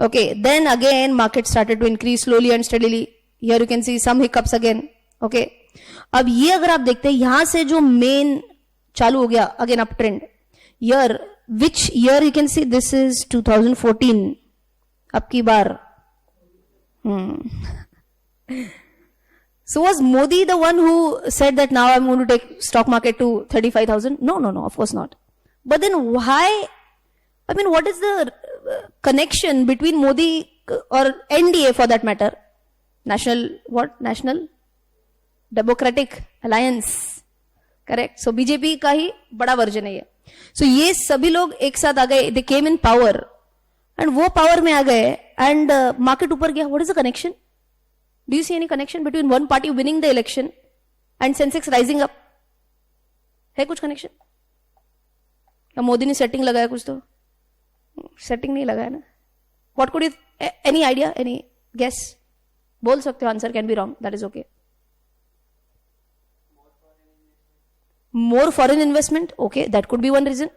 Okay, then again market started to increase slowly and steadily. Here you can see some hiccups again. Okay, अब ये अगर आप देखते हैं यहां से जो मेन चालू हो गया again up trend, year which year you can see this is 2014 अब की बार. So was Modi the one who said that now I'm going to take stock market to 35,000? No, of course not. But then why? I mean, what is the connection between Modi or NDA for that matter? National Democratic Alliance. Correct. So BJP का ही बड़ा version है ये. So ये सभी लोग एक साथ आ गए. They came in power. And वो power में आ गए and market ऊपर गया. What is the connection? Do you see any connection between one party winning the election and Sensex rising up? है कुछ connection? या मोदी ने setting लगाया कुछ तो? Setting नहीं लगाया ना? What could you, any idea, any guess? बोल सकते हो, answer can be wrong, that is okay. More foreign investment? Okay, that could be one reason.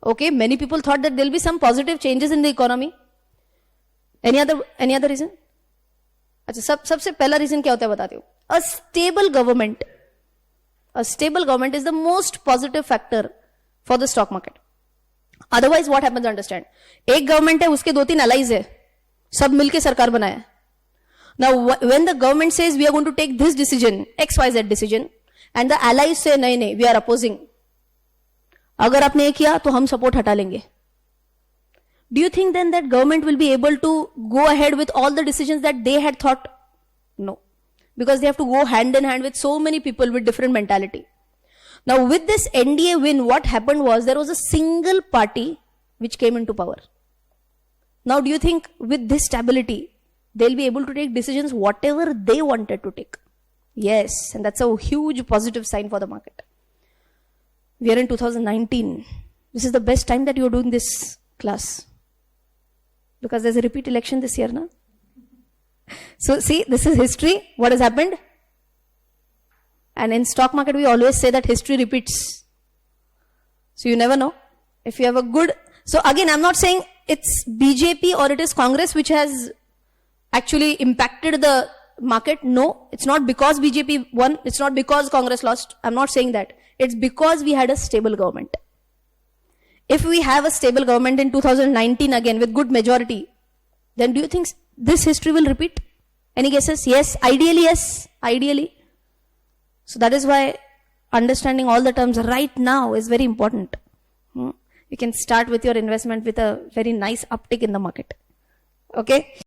Okay, many people thought that there will be some positive changes in the economy. Any other reason? अच्छा, सबसे पहला reason क्या होता है बताती हूँ. A stable government is the most positive factor for the stock market. Otherwise what happens, understand, एक government है, उसके 2-3 allies है, सब मिलके सरकार बनाया. Now when the government says we are going to take this decision, XYZ decision, and the allies say नहीं, we are opposing, अगर आपने ये किया तो हम सपोर्ट हटा लेंगे. Do you think then that government will be able to go ahead with all the decisions that they had thought? No. Because they have to go hand in hand with so many people with different mentality. Now with this NDA win, what happened was there was a single party which came into power. Now do you think with this stability, they'll be able to take decisions whatever they wanted to take? Yes, and that's a huge positive sign for the market. We are in 2019. This is the best time that you're doing this class. Because there's a repeat election this year, na? So see, this is history, what has happened. And in stock market, we always say that history repeats. So you never know. If you have a good... So again, I'm not saying it's BJP or it is Congress which has actually impacted the market. No, it's not because BJP won. It's not because Congress lost. I'm not saying that. It's because we had a stable government. If we have a stable government in 2019 again with good majority, then do you think this history will repeat? Any guesses? Yes. Ideally, yes. Ideally. So that is why understanding all the terms right now is very important. You can start with your investment with a very nice uptick in the market. Okay.